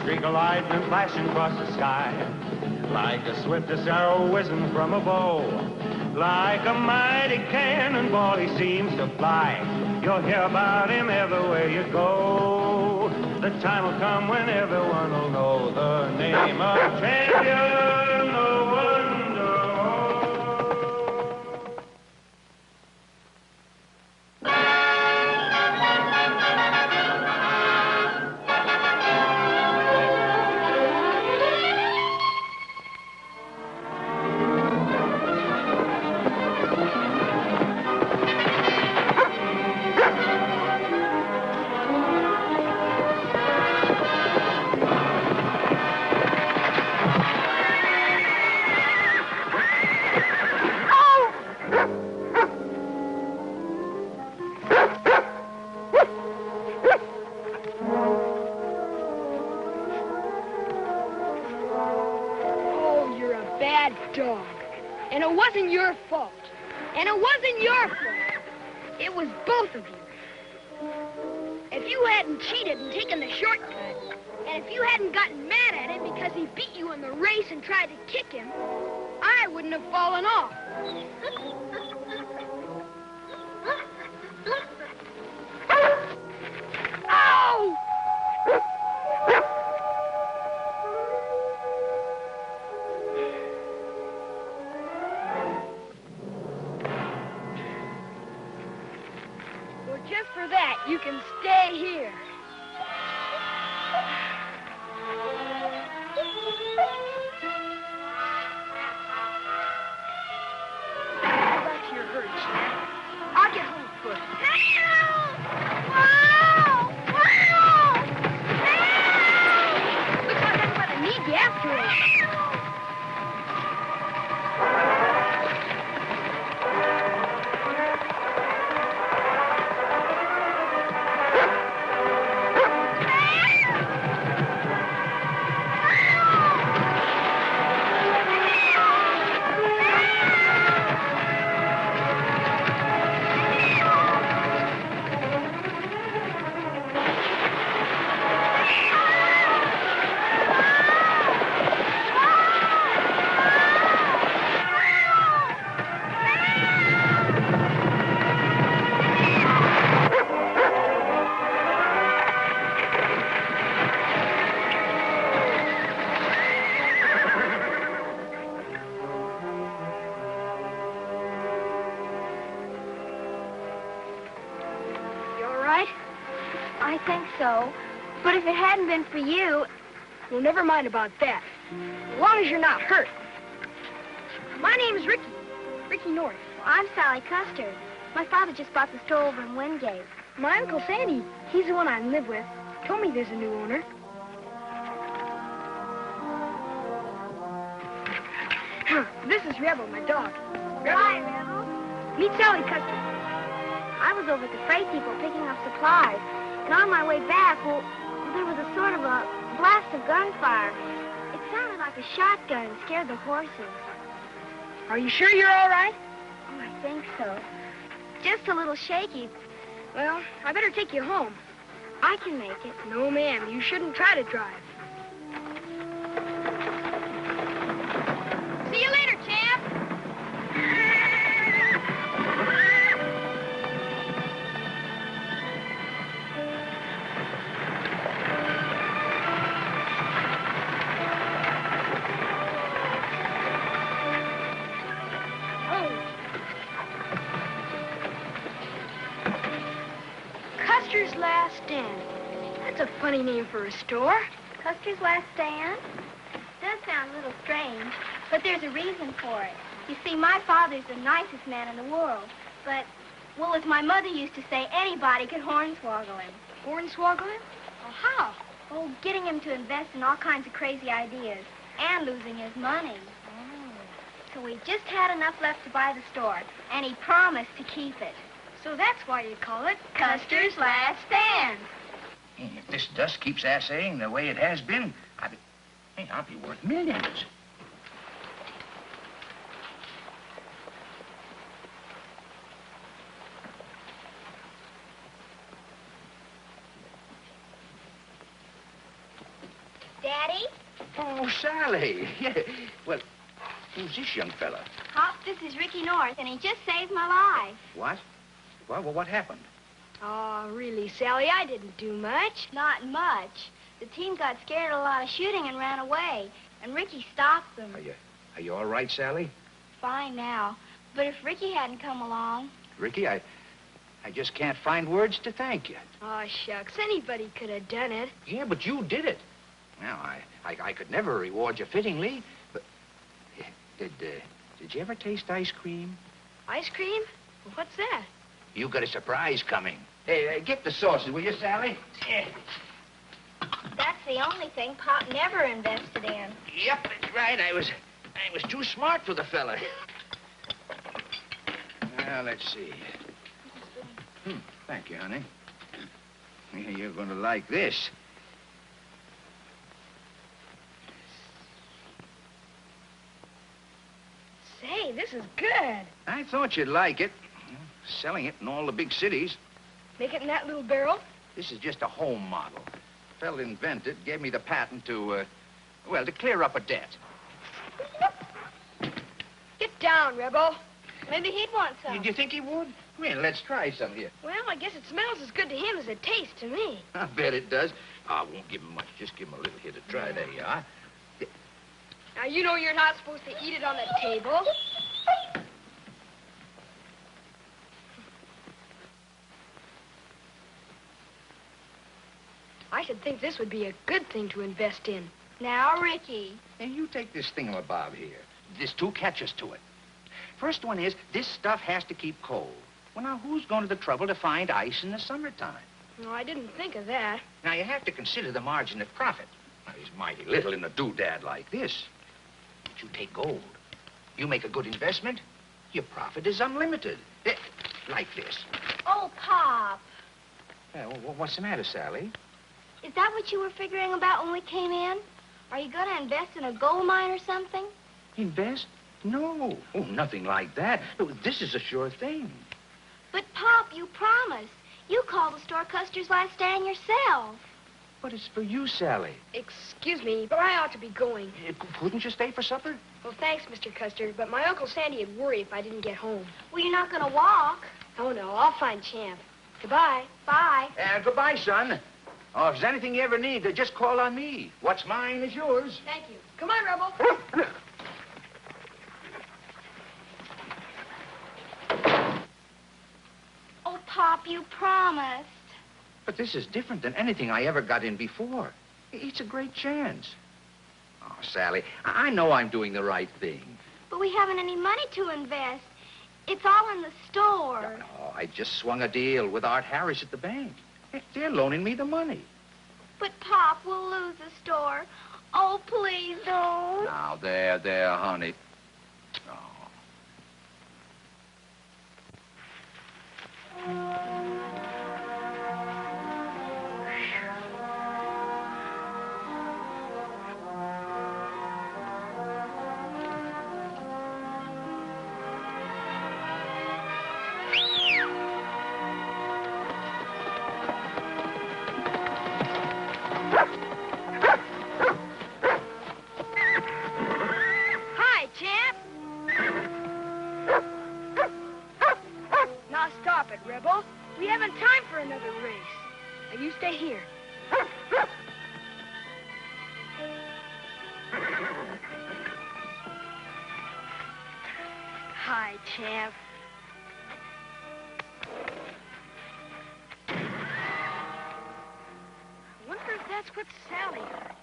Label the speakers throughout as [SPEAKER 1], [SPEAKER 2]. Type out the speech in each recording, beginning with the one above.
[SPEAKER 1] streak of lightning flashing across the sky, like the swiftest arrow whizzing from a bow, like a mighty cannonball he seems to fly. You'll hear about him everywhere you go. The time will come when everyone will know the name of champion no one knows.
[SPEAKER 2] Dog. And it wasn't your fault. And it wasn't your fault. It was both of you. If you hadn't cheated and taken the shortcut, and if you hadn't gotten mad at him because he beat you in the race and tried to kick him, I wouldn't have fallen off. Ow! Just for that, you can stay here. Go back to your herd, Chad. I'll get home first. Help! Wow! Wow! Help! Looks like I'm going to need you after all.
[SPEAKER 3] I think so. But if it hadn't been for you...
[SPEAKER 2] Well, never mind about that. As long as you're not hurt. My name's Ricky. Ricky North.
[SPEAKER 3] Well, I'm Sally Custer. My father just bought the store over in Wingate.
[SPEAKER 2] My Uncle Sandy, he's the one I live with, told me there's a new owner. This is Rebel, my dog.
[SPEAKER 3] Rebel. Hi, Rebel.
[SPEAKER 2] Meet Sally Custer.
[SPEAKER 3] I was over at the freight depot picking up supplies. And on my way back, well, there was a sort of a blast of gunfire. It sounded like a shotgun and scared the horses.
[SPEAKER 2] Are you sure you're all right?
[SPEAKER 3] Oh, I think so. Just a little shaky.
[SPEAKER 2] Well, I better take you home.
[SPEAKER 3] I can make it.
[SPEAKER 2] No, ma'am. You shouldn't try to drive. See you later, champ. Custer's Last Stand. That's a funny name for a store.
[SPEAKER 3] Custer's Last Stand? Does sound a little strange, but there's a reason for it. You see, my father's the nicest man in the world, but, well, as my mother used to say, anybody could hornswoggle him.
[SPEAKER 2] Hornswoggle him? Well, how?
[SPEAKER 3] Oh, getting him to invest in all kinds of crazy ideas and losing his money.
[SPEAKER 2] Oh.
[SPEAKER 3] So we just had enough left to buy the store, and he promised to keep it.
[SPEAKER 2] So that's why you call it
[SPEAKER 3] Custer's Last Stand.
[SPEAKER 4] Hey, if this dust keeps assaying the way it has been, I'll be worth millions.
[SPEAKER 3] Daddy.
[SPEAKER 4] Oh, Sally. Yeah. Well, who's this young fella?
[SPEAKER 3] Pop, this is Ricky North, and he just saved my life.
[SPEAKER 4] What? Well, what happened?
[SPEAKER 2] Oh, really, Sally, I didn't do much.
[SPEAKER 3] Not much. The team got scared of a lot of shooting and ran away, and Ricky stopped them.
[SPEAKER 4] Are you all right, Sally?
[SPEAKER 3] Fine now. But if Ricky hadn't come along...
[SPEAKER 4] Ricky, I just can't find words to thank you.
[SPEAKER 2] Oh, shucks, anybody could have done it.
[SPEAKER 4] Yeah, but you did it. Now, I could never reward you fittingly, but... Did you ever taste ice cream?
[SPEAKER 2] Ice cream? What's that?
[SPEAKER 4] You got a surprise coming. Hey, get the sauces, will you, Sally? Yeah.
[SPEAKER 3] That's the only thing Pop never invested in.
[SPEAKER 4] Yep, that's right. I was too smart for the fella. Well, let's see. Thank you, honey. Yeah, you're going to like this.
[SPEAKER 2] Say, this is good.
[SPEAKER 4] I thought you'd like it. Selling it in all the big cities.
[SPEAKER 2] Make it in that little barrel?
[SPEAKER 4] This is just a home model. Fella invented, gave me the patent to clear up a debt.
[SPEAKER 2] Get down, Rebel.
[SPEAKER 3] Maybe he'd want some.
[SPEAKER 4] Do you think he would? Well, let's try some here.
[SPEAKER 2] Well, I guess it smells as good to him as it tastes to me.
[SPEAKER 4] I bet it does. I won't give him much. Just give him a little here to try. There you are.
[SPEAKER 2] Now, you know you're not supposed to eat it on the table. I should think this would be a good thing to invest in.
[SPEAKER 3] Now, Ricky.
[SPEAKER 4] Hey, you take this thingamabob here. There's two catches to it. First one is, this stuff has to keep cold. Well, now, who's going to the trouble to find ice in the summertime?
[SPEAKER 2] No, I didn't think of that.
[SPEAKER 4] Now, you have to consider the margin of profit. Now, there's mighty little in a doodad like this. But you take gold. You make a good investment, your profit is unlimited. Like this.
[SPEAKER 3] Oh, Pop.
[SPEAKER 4] What's the matter, Sally?
[SPEAKER 3] Is that what you were figuring about when we came in? Are you going to invest in a gold mine or something?
[SPEAKER 4] Invest? No. Oh, nothing like that. This is a sure thing.
[SPEAKER 3] But, Pop, you promised. You called the store Custer's last stand yourself.
[SPEAKER 4] But it's for you, Sally.
[SPEAKER 2] Excuse me, but I ought to be going.
[SPEAKER 4] Couldn't you stay for supper?
[SPEAKER 2] Well, thanks, Mr. Custer, but my Uncle Sandy would worry if I didn't get home.
[SPEAKER 3] Well, you're not going to walk.
[SPEAKER 2] Oh, no, I'll find Champ. Goodbye.
[SPEAKER 3] Bye.
[SPEAKER 4] Goodbye, son. Oh, if there's anything you ever need, just call on me. What's mine is yours.
[SPEAKER 2] Thank you. Come on, Rebel.
[SPEAKER 3] Oh, Pop, you promised.
[SPEAKER 4] But this is different than anything I ever got in before. It's a great chance. Oh, Sally, I know I'm doing the right thing.
[SPEAKER 3] But we haven't any money to invest. It's all in the store.
[SPEAKER 4] No, I just swung a deal with Art Harris at the bank. They're loaning me the money.
[SPEAKER 3] But, Pop, we'll lose the store. Oh, please don't.
[SPEAKER 4] Now, there, honey. Oh.
[SPEAKER 2] Stay here. Hi, Champ. I wonder if that's what Sally heard.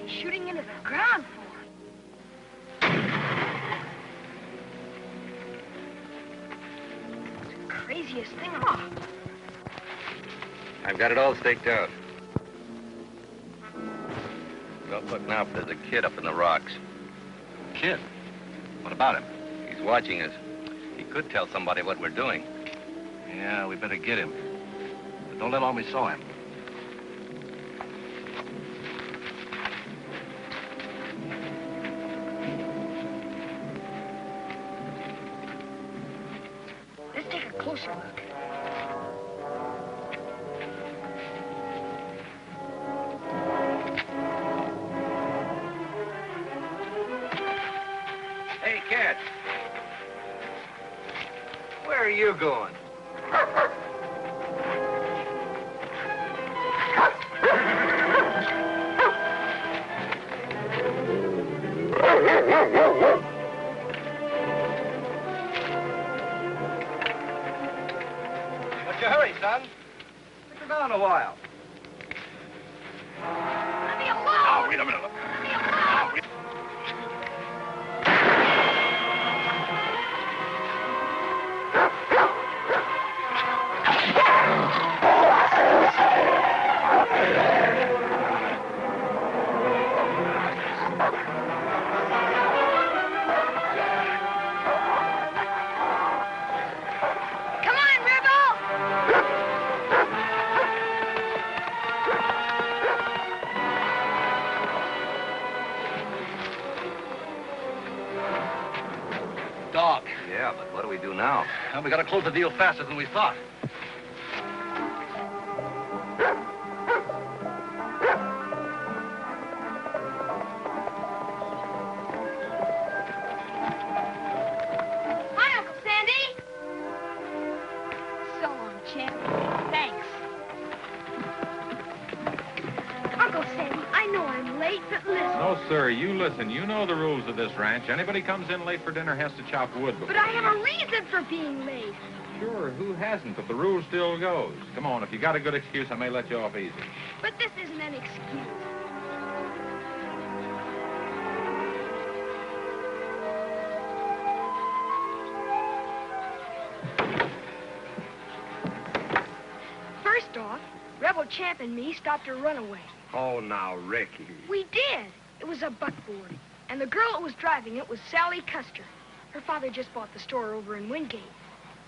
[SPEAKER 2] Shooting into the ground for? It's the craziest thing of all.
[SPEAKER 5] I've got it all staked out. Don't look now, but there's a kid up in the rocks.
[SPEAKER 6] Kid? What about him?
[SPEAKER 5] He's watching us. He could tell somebody what we're doing.
[SPEAKER 6] Yeah, we better get him. But don't let on we saw him. you going? What's your hurry, son? Sit down a while.
[SPEAKER 2] Let me alone!
[SPEAKER 4] Oh, wait a minute.
[SPEAKER 2] Let me alone! Come on, Rebel!
[SPEAKER 6] Dog.
[SPEAKER 5] Yeah, but what do we do now?
[SPEAKER 6] And we gotta close the deal faster than we thought.
[SPEAKER 2] Hi, Uncle Sandy. So long, champ. Thanks. Uncle Sandy, I know I'm late, but listen.
[SPEAKER 7] No, sir, you listen. You know the rules of this ranch. Anybody comes in late for dinner has to chop wood before.
[SPEAKER 2] But I have a reason for being late.
[SPEAKER 7] Sure, who hasn't? But the rule still goes. Come on, if you got a good excuse, I may let you off easy.
[SPEAKER 2] But this isn't an excuse. First off, Rebel Champ and me stopped a runaway.
[SPEAKER 6] Oh, now, Ricky.
[SPEAKER 2] We did. It was a buckboard. And the girl that was driving it was Sally Custer. Her father just bought the store over in Wingate.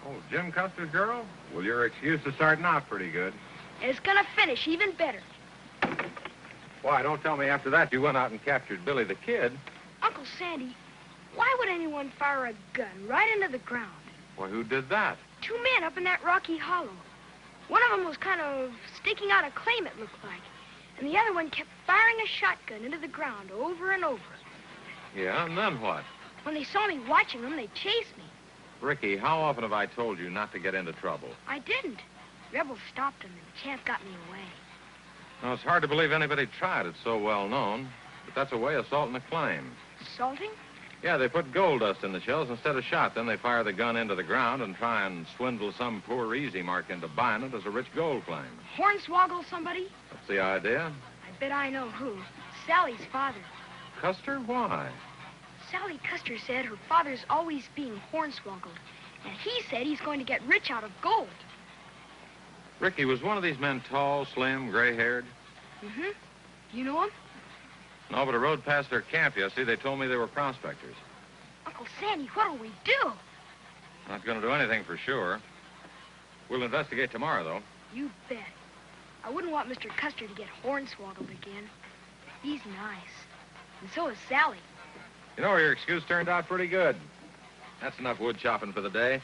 [SPEAKER 7] Oh, Jim Custer's girl? Well, your excuse is starting out pretty good.
[SPEAKER 2] And it's gonna finish even better.
[SPEAKER 7] Why, don't tell me after that you went out and captured Billy the Kid.
[SPEAKER 2] Uncle Sandy, why would anyone fire a gun right into the ground?
[SPEAKER 7] Why, who did that?
[SPEAKER 2] 2 men up in that rocky hollow. One of them was kind of staking out a claim, it looked like. And the other one kept firing a shotgun into the ground over and over.
[SPEAKER 7] Yeah, and then what?
[SPEAKER 2] When they saw me watching them, they chased me.
[SPEAKER 7] Ricky, how often have I told you not to get into trouble?
[SPEAKER 2] I didn't. Rebel stopped them, and Champ got me away.
[SPEAKER 7] Now, it's hard to believe anybody tried. It's so well known. But that's a way of salting a claim.
[SPEAKER 2] Salting?
[SPEAKER 7] Yeah, they put gold dust in the shells instead of shot. Then they fire the gun into the ground and try and swindle some poor easy mark into buying it as a rich gold claim.
[SPEAKER 2] Hornswoggle somebody?
[SPEAKER 7] That's the idea.
[SPEAKER 2] I bet I know who. Sally's father.
[SPEAKER 7] Custer? Why?
[SPEAKER 2] Sally Custer said her father's always being hornswoggled. And he said he's going to get rich out of gold.
[SPEAKER 7] Ricky, was one of these men tall, slim, gray-haired?
[SPEAKER 2] Mm-hmm. You know him?
[SPEAKER 7] No, but I rode past their camp yesterday. They told me they were prospectors.
[SPEAKER 2] Uncle Sandy, what'll we do?
[SPEAKER 7] Not going to do anything for sure. We'll investigate tomorrow, though.
[SPEAKER 2] You bet. I wouldn't want Mr. Custer to get hornswoggled again. He's nice. And so is Sally.
[SPEAKER 7] You know, your excuse turned out pretty good. That's enough wood chopping for the day.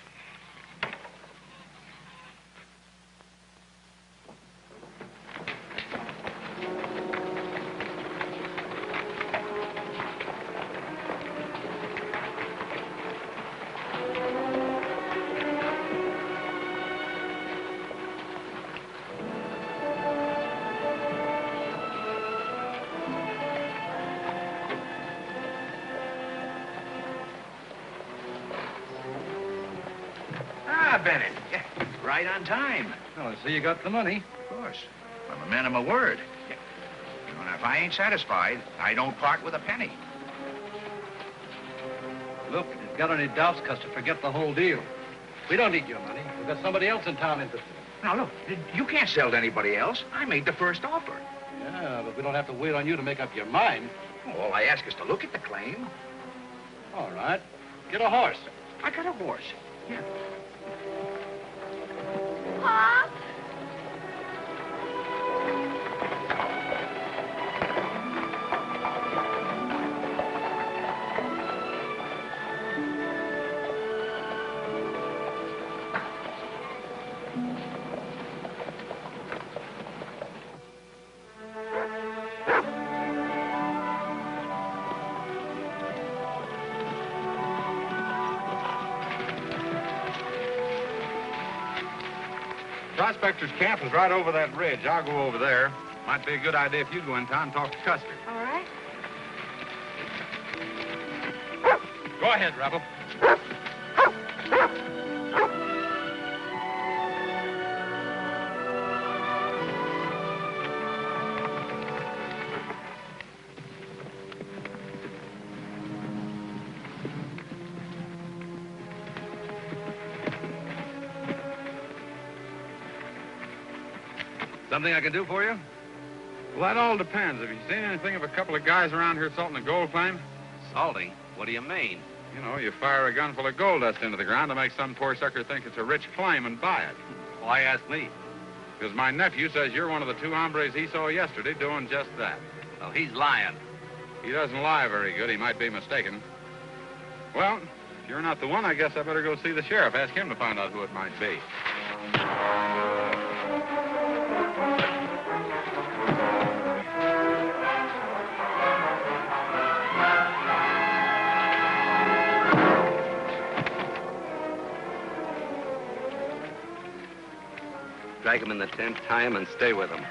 [SPEAKER 4] Bennett. Yeah, right on time.
[SPEAKER 6] Well, I see you got the money.
[SPEAKER 4] Of course. I'm a man of my word. Yeah. And if I ain't satisfied, I don't part with a penny.
[SPEAKER 6] Look, if you've got any doubts, Custer, forget the whole deal. We don't need your money. We've got somebody else in town interested.
[SPEAKER 4] Now, look, you can't sell to anybody else. I made the first offer.
[SPEAKER 6] Yeah, but we don't have to wait on you to make up your mind.
[SPEAKER 4] All I ask is to look at the claim.
[SPEAKER 6] All right. Get a horse.
[SPEAKER 4] I got a horse. Yeah.
[SPEAKER 3] Pop?
[SPEAKER 7] Prospector's camp is right over that ridge. I'll go over there. Might be a good idea if you go in town and talk to Custer.
[SPEAKER 2] All right.
[SPEAKER 7] Go ahead, Rebel.
[SPEAKER 6] Something I can do for you?
[SPEAKER 7] Well, that all depends. Have you seen anything of a couple of guys around here salting a gold claim?
[SPEAKER 6] Salting? What do you mean?
[SPEAKER 7] You know, you fire a gun full of gold dust into the ground to make some poor sucker think it's a rich claim and buy it.
[SPEAKER 6] Why ask me?
[SPEAKER 7] Because my nephew says you're one of the two hombres he saw yesterday doing just that.
[SPEAKER 6] Well, he's lying.
[SPEAKER 7] He doesn't lie very good. He might be mistaken. Well, if you're not the one, I guess I better go see the sheriff. Ask him to find out who it might be.
[SPEAKER 6] Drag him in the tent, tie him, and stay with him.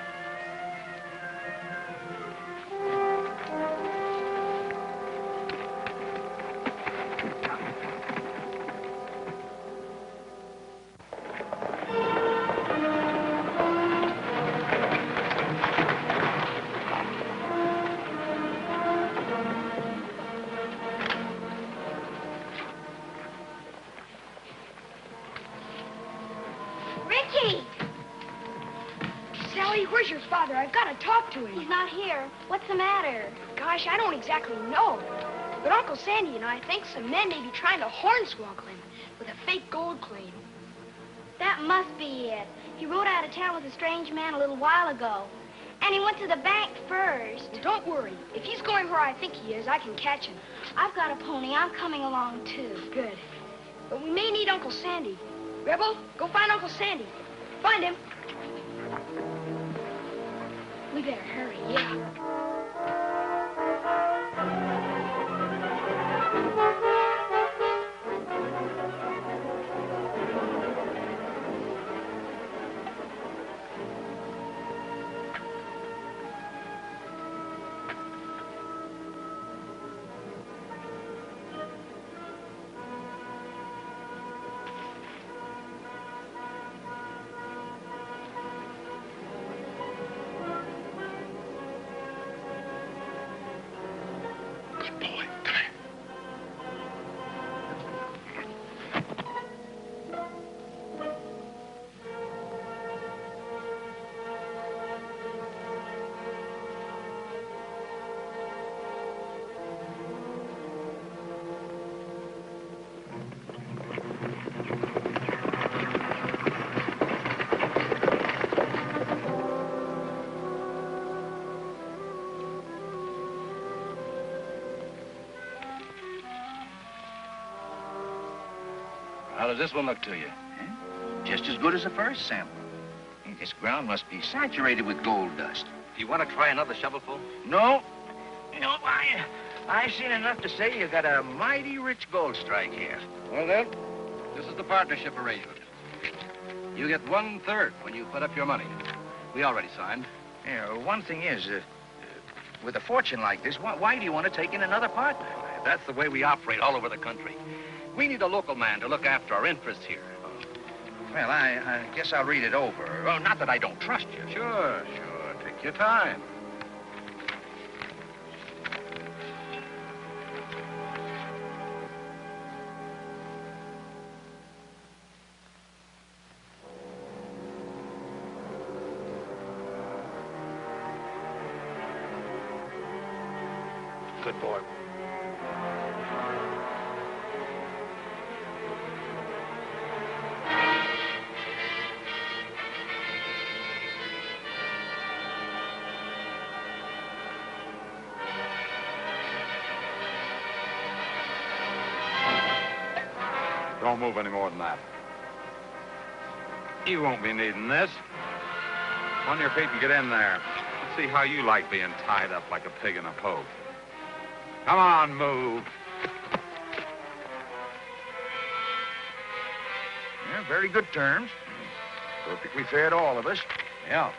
[SPEAKER 2] Sally, where's your father? I've got to talk to him.
[SPEAKER 3] He's not here. What's the matter?
[SPEAKER 2] Gosh, I don't exactly know. But Uncle Sandy and I think some men may be trying to hornswoggle him with a fake gold claim.
[SPEAKER 3] That must be it. He rode out of town with a strange man a little while ago. And he went to the bank first.
[SPEAKER 2] Well, don't worry. If he's going where I think he is, I can catch him.
[SPEAKER 3] I've got a pony. I'm coming along, too.
[SPEAKER 2] Good. But we may need Uncle Sandy. Rebel, go find Uncle Sandy. Find him. We better hurry, yeah.
[SPEAKER 6] How does this one look to you?
[SPEAKER 4] Just as good as the first sample. Hey, this ground must be saturated with gold dust.
[SPEAKER 6] Do you want to try another shovelful?
[SPEAKER 4] No. No, I've seen enough to say you got a mighty rich gold strike here.
[SPEAKER 6] Well, then, this is the partnership arrangement. You get 1/3 when you put up your money. We already signed.
[SPEAKER 4] Yeah, one thing is, with a fortune like this, why do you want to take in another partner?
[SPEAKER 6] That's the way we operate all over the country. We need a local man to look after our interests here.
[SPEAKER 4] Well, I guess I'll read it over. Oh, not that I don't trust you.
[SPEAKER 6] Sure. Take your time.
[SPEAKER 4] Good boy.
[SPEAKER 7] Don't move any more than that. You won't be needing this. On your feet and get in there. Let's see how you like being tied up like a pig in a poke. Come on, move.
[SPEAKER 4] Yeah, very good terms. Perfectly fair to all of us.
[SPEAKER 6] Yeah.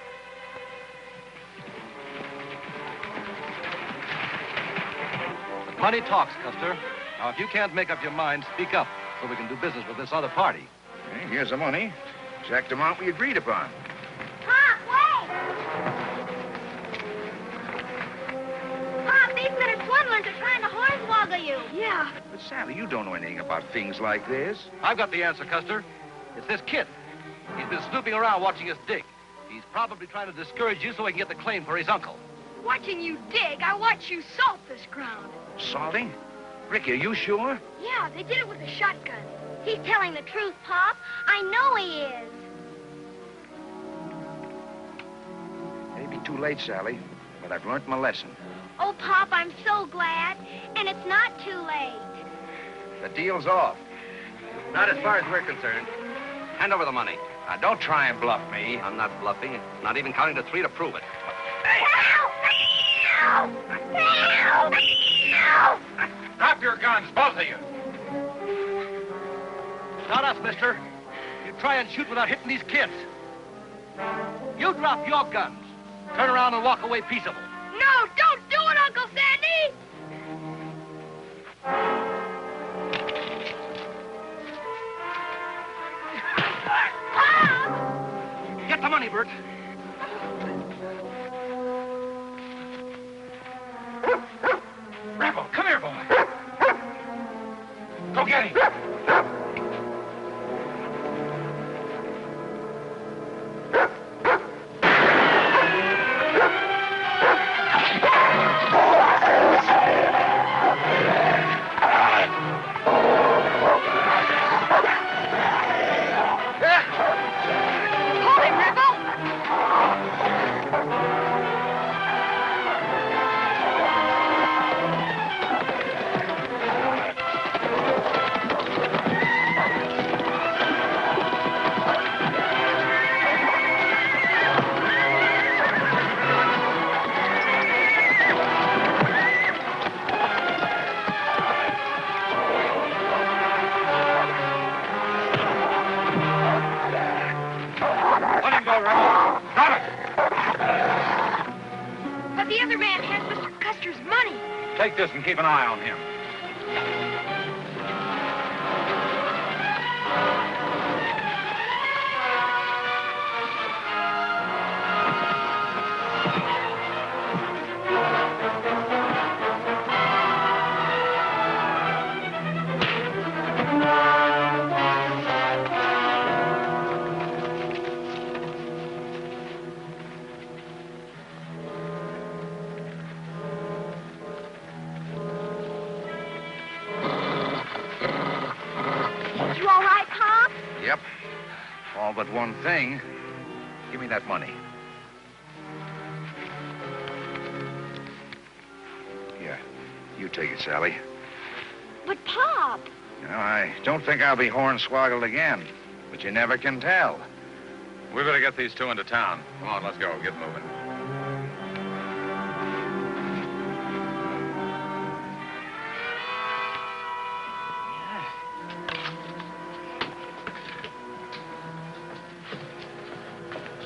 [SPEAKER 6] But money talks, Custer. Now, if you can't make up your mind, speak up so we can do business with this other party.
[SPEAKER 4] Okay, here's the money. Exact amount we agreed upon.
[SPEAKER 3] Pop, wait! Pop, these little swindlers are trying to hornswoggle you.
[SPEAKER 2] Yeah.
[SPEAKER 4] But, Sally, you don't know anything about things like this.
[SPEAKER 6] I've got the answer, Custer. It's this kid. He's been snooping around watching us dig. He's probably trying to discourage you so he can get the claim for his uncle.
[SPEAKER 2] Watching you dig, I watch you salt this ground.
[SPEAKER 4] Salting? Ricky, are you sure?
[SPEAKER 2] Yeah, they did it with a shotgun.
[SPEAKER 3] He's telling the truth, Pop. I know he is.
[SPEAKER 4] Maybe too late, Sally, but I've learned my lesson.
[SPEAKER 3] Oh, Pop, I'm so glad. And it's not too late.
[SPEAKER 4] The deal's off.
[SPEAKER 5] Not as far as we're concerned. Hand over the money.
[SPEAKER 4] Now, don't try and bluff me.
[SPEAKER 5] I'm not bluffing. Not even counting to 3 to prove it.
[SPEAKER 3] Help! Help! Help! Help!
[SPEAKER 7] Drop your guns, both of you.
[SPEAKER 6] Not us, mister. You try and shoot without hitting these kids. You drop your guns. Turn around and walk away peaceable.
[SPEAKER 2] No, don't do it, Uncle Sandy!
[SPEAKER 3] Pop!
[SPEAKER 6] Get the money, Bert.
[SPEAKER 7] Rambo, come here, boy. Go get him.
[SPEAKER 2] Hold him, Rebel!
[SPEAKER 7] Let him go, Rambo. Drop it.
[SPEAKER 2] But the other man has Mr. Custer's money.
[SPEAKER 7] Take this and keep an eye on him.
[SPEAKER 3] You all right, Pop?
[SPEAKER 4] Yep. All but one thing. Give me that money. Here. You take it, Sally.
[SPEAKER 3] But, Pop...
[SPEAKER 4] You know, I don't think I'll be hornswoggled again, but you never can tell.
[SPEAKER 7] We better get these two into town. Come on, let's go. Get moving.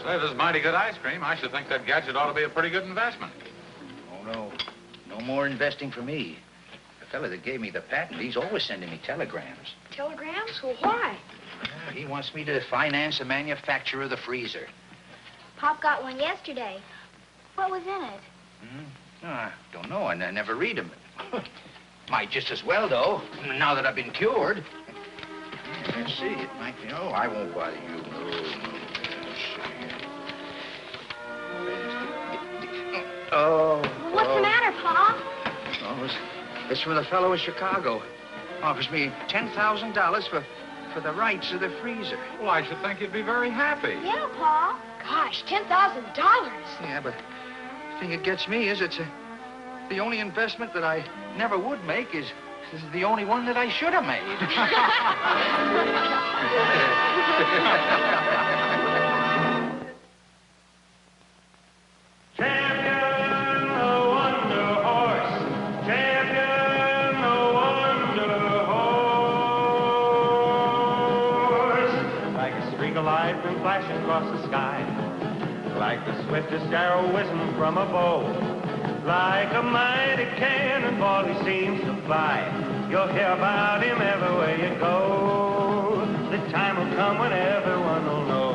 [SPEAKER 7] Say, this is mighty good ice cream. I should think that gadget ought to be a pretty good investment.
[SPEAKER 4] Oh, no. No more investing for me. The fella that gave me the patent, he's always sending me telegrams.
[SPEAKER 2] Telegrams? Well, why?
[SPEAKER 4] He wants me to finance the manufacture of the freezer.
[SPEAKER 3] Pop got one yesterday. What was in it?
[SPEAKER 4] I don't know. I never read them. Might just as well, though, now that I've been cured. Let's see. It might be... Oh, I won't bother you. No, no. Let's see. Oh.
[SPEAKER 3] What's the matter, Pop?
[SPEAKER 4] Oh, it's from the fellow in Chicago. Offers me $10,000 for the rights of the freezer.
[SPEAKER 7] Well, I should think you'd be very happy.
[SPEAKER 3] Yeah, Pa.
[SPEAKER 2] Gosh, $10,000.
[SPEAKER 4] Yeah, but the thing that gets me is the only investment that I never would make is the only one that I should have made.
[SPEAKER 1] Champion, the Wonder Horse. Champion, the Wonder Horse. Like a streak of lightning flashing across sky. Like the swiftest arrow whizzing from a bow. Like a mighty cannonball he seems to fly. You'll hear about him everywhere you go. The time will come when everyone will know.